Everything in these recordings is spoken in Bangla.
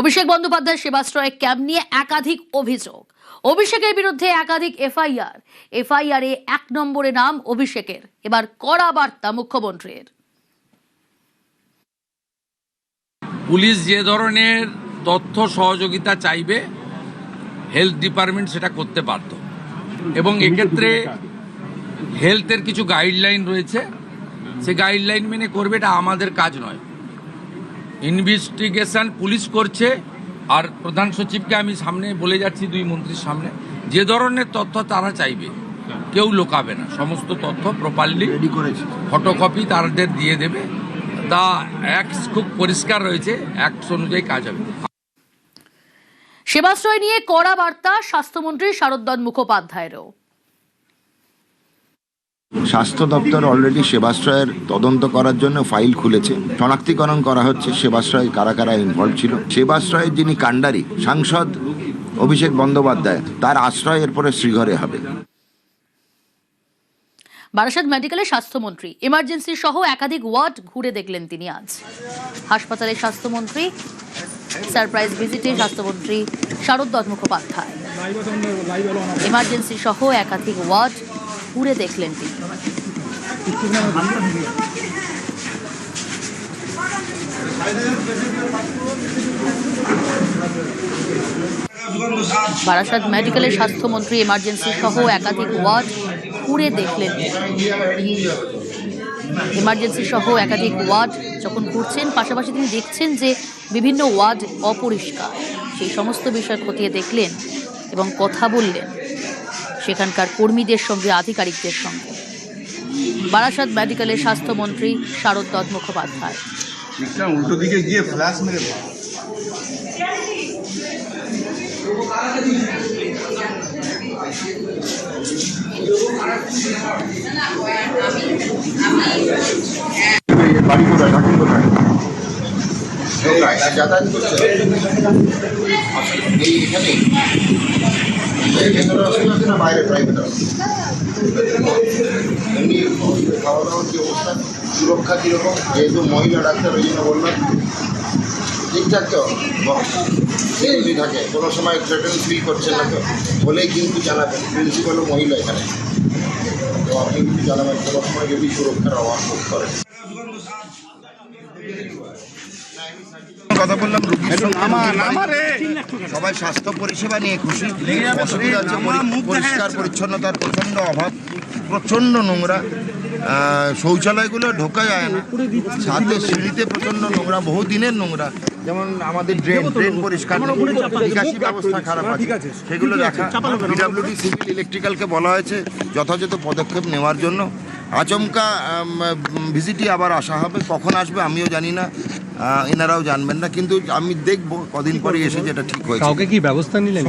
অভিষেক বন্দ্যোপাধ্যায় সেবাশ্রয় ক্যাম্প নিয়ে একাধিক অভিযোগ। অভিষেকের বিরুদ্ধে একাধিক এফআইআর 1 নম্বরে নাম অভিষেকের। এবার কড়া বার্তা মুখ্যমন্ত্রীর। পুলিশ যে ধরনের তথ্য সহযোগিতা চাইবে হেলথ ডিপার্টমেন্ট সেটা করতে পারত, এবং এক্ষেত্রে হেলথের কিছু গাইডলাইন রয়েছে, সে গাইডলাইন মেনে করবে, এটা আমাদের কাজ নয়। ইনভেস্টিগেশন পুলিশ করছে, আর প্রধান সচিবকে আমি সামনে বলে যাচ্ছি, 2 মন্ত্রীর সামনে, যে ধরনের তথ্য তারা চাইবে কেউ লোকাবে না, সমস্ত তথ্য প্রপারলি ফটোকপি তাদের দিয়ে দেবে। তা খুব পরিষ্কার রয়েছে, অ্যাক্ট অনুযায়ী কাজ হবে। সেবাশ্রয় নিয়ে কড়া বার্তা স্বাস্থ্যমন্ত্রী শারদ মুখোপাধ্যায়েরও। স্বাস্থ্য দপ্তর অলরেডি সেবাশ্রয়ের তদন্ত করার জন্য ফাইল খুলেছে, শনাক্তিকরণ করা হচ্ছে সেবাশ্রয় কারা কারা ইনভলভ ছিল। সেবাশ্রয়ের যিনি কাণ্ডারি সাংসদ অভিষেক বন্দ্যোপাধ্যায়, তার আশ্রয় এরপরে শ্রীঘরে হবে। বারাসাত মেডিকেলের স্বাস্থ্যমন্ত্রী ইমার্জেন্সি সহ একাধিক ওয়ার্ড ঘুরে দেখলেন তিনি আজ। হাসপাতালের স্বাস্থ্যমন্ত্রী সারপ্রাইজ ভিজিটে স্বাস্থ্যমন্ত্রী শারদ মুখোপাধ্যায় ইমার্জেন্সি সহ একাধিক ওয়ার্ড ঘুরে দেখলেন তিনি। বারাসাত মেডিকেলের স্বাস্থ্যমন্ত্রী ইমার্জেন্সি সহ একাধিক ওয়ার্ড ঘুরে দেখলেন। ইমার্জেন্সি সহ একাধিক ওয়ার্ড যখন ঘুরছেন, পাশাপাশি তিনি দেখছেন যে বিভিন্ন ওয়ার্ড অপরিষ্কার, সেই সমস্ত বিষয় খতিয়ে দেখলেন এবং কথা বললেন সেখানকার কর্মীদের সঙ্গে, আধিকারিকদের সঙ্গে। বারাসাত মেডিকেলের স্বাস্থ্যমন্ত্রী শারদ মুখোপাধ্যায়। উল্টো দিকে গিয়ে ফ্ল্যাশ মেরে বাড়ি কোথায় ঢাকুন কোথায় যাতায়াত করছে এখানে না বাইরে প্রাইভেট এমনি খাওয়া দাওয়ার কি অবস্থা, সুরক্ষা কীরকম? যেহেতু মহিলা ডাক্তার ওই জন্য বললাম ঠিকঠাক তো যদি থাকে, কোনো সময় থ্রেটেন ফিল করছেন না তো বলেই কিন্তু জানাবেন। প্রিন্সিপালও মহিলা এখানে, তো আপনি কিন্তু জানাবেন কোনো সময় যদি সুরক্ষার অভাব বোধ করেন। কথা বললাম, সবাই স্বাস্থ্য পরিষেবা নিয়ে খুশি। অসুবিধা হচ্ছে পরিষ্কার পরিচ্ছন্নতার প্রচণ্ড অভাব, প্রচণ্ড নোংরা, শৌচালয়গুলো ঢোকা যায় না, ছাদে সিঁড়িতে প্রচণ্ড নোংরা, বহুদিনের নোংরা। যেমন আমাদের ড্রেন পরিষ্কার, নিকাশি ব্যবস্থা খারাপ আছে, সেগুলো দেখা। পিডব্লিউডি সিভিল ইলেকট্রিক্যালকে বলা হয়েছে যথাযথ পদক্ষেপ নেওয়ার জন্য। আচমকা ভিজিটই আবার আসা হবে, কখন আসবে আমিও জানি না, এনারাও জানবেন না, কিন্তু আমি দেখবো কদিন পরে এসে যেটা ঠিক হয়েছে। কাউকে কি ব্যবস্থা নিলেন?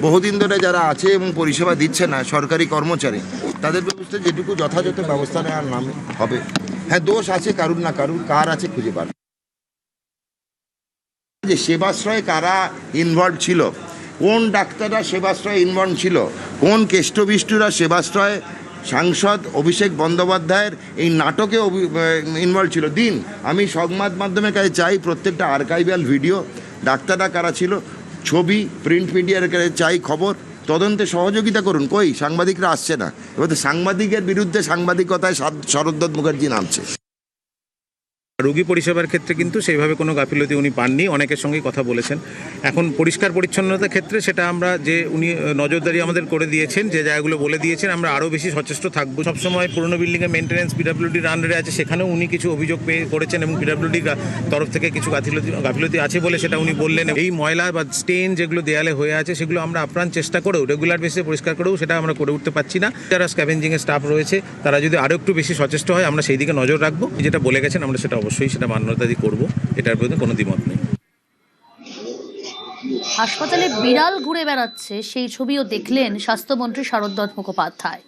বহুদিন ধরে যারা আছে এবং পরিষেবা দিচ্ছে না, সরকারি কর্মচারী, তাদের ব্যবস্থা যেটুকু যথাযথ ব্যবস্থা নেওয়ার নামে হবে। হ্যাঁ, দোষ আছে কারুর না কারুর, কার আছে খুঁজে পার। যে সেবাশ্রয়ে কারা ইনভলভ ছিল, কোন ডাক্তাররা সেবাশ্রয়ে ইনভলভ ছিল, কোন কেষ্টবিষ্টুরা সেবাশ্রয়ে সাংসদ অভিষেক বন্দ্যোপাধ্যায়ের এই নাটকে ইনভলভ ছিল। দিন, আমি সংবাদ মাধ্যমের কাছে চাই প্রত্যেকটা আর্কাইভাল ভিডিও, ডাক্তাররা কারা ছিল, ছবি, প্রিন্ট মিডিয়ার কাছে চাই খবর, তদন্তে সহযোগিতা করুন। কই সাংবাদিকরা আসছে না, এবার তো সাংবাদিকের বিরুদ্ধে সাংবাদিকতায় শারদ মুখার্জি নামছে। রোগী পরিষেবার ক্ষেত্রে কিন্তু সেইভাবে কোনো গাফিলতি উনি পাননি, অনেকের সঙ্গেই কথা বলেছেন। এখন পরিষ্কার পরিচ্ছন্নতার ক্ষেত্রে সেটা আমরা যে উনি নজরদারি আমাদের করে দিয়েছেন, যে জায়গাগুলো বলে দিয়েছেন, আমরা আরও বেশি সচেষ্ট থাকবো। সবসময় পুরনো বিল্ডিংয়ের মেনটেন্যান্স পিডব্লিউডির আন্ডারে আছে, সেখানেও উনি কিছু অভিযোগ করেছেন এবং পিডব্লিউডির তরফ থেকে কিছু গাফিলতি আছে বলে সেটা উনি বললেন। এই ময়লা বা স্টেন যেগুলো দেয়ালে হয়ে আছে, সেগুলো আমরা আপ্রাণ চেষ্টা করেও রেগুলার বেসিসে পরিষ্কার করেও সেটা আমরা করে উঠতে পারছি না। যারা স্ক্যাভেঞ্জিংয়ের স্টাফ রয়েছে তারা যদি আরও একটু বেশি সচেষ্ট হয়, আমরা সেই দিকে নজর রাখবো। যেটা বলে গেছেন আমরা সেটা অবশ্যই সেটা মান্যতাদি করব, এটার প্রতি কোনো দ্বিমত নেই। হাসপাতালে বিড়াল ঘুরে বেড়াচ্ছে, সেই ছবিও দেখলেন স্বাস্থ্যমন্ত্রী শারদ মুখোপাধ্যায়।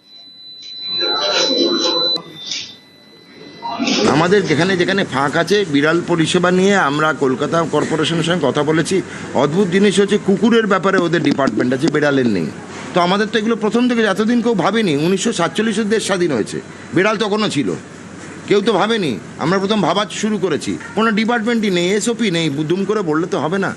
আমাদের যেখানে যেখানে ফাঁক আছে বিড়াল পরিষেবা নিয়ে আমরা কলকাতা কর্পোরেশনের সঙ্গে কথা বলেছি। অদ্ভুত জিনিস হচ্ছে, কুকুরের ব্যাপারে ওদের ডিপার্টমেন্ট আছে, বিড়ালের নেই। তো আমাদের তো এগুলো প্রথম থেকে এতদিন কেউ ভাবেনি। 1947 দেশ স্বাধীন হয়েছে, বিড়াল তখনও ছিল, কেউ তো ভাবেনি, আমরা প্রথম ভাবা শুরু করেছি। কোনো ডিপার্টমেন্টই নেই, এসওপি নেই, দুম করে বললে তো হবে না।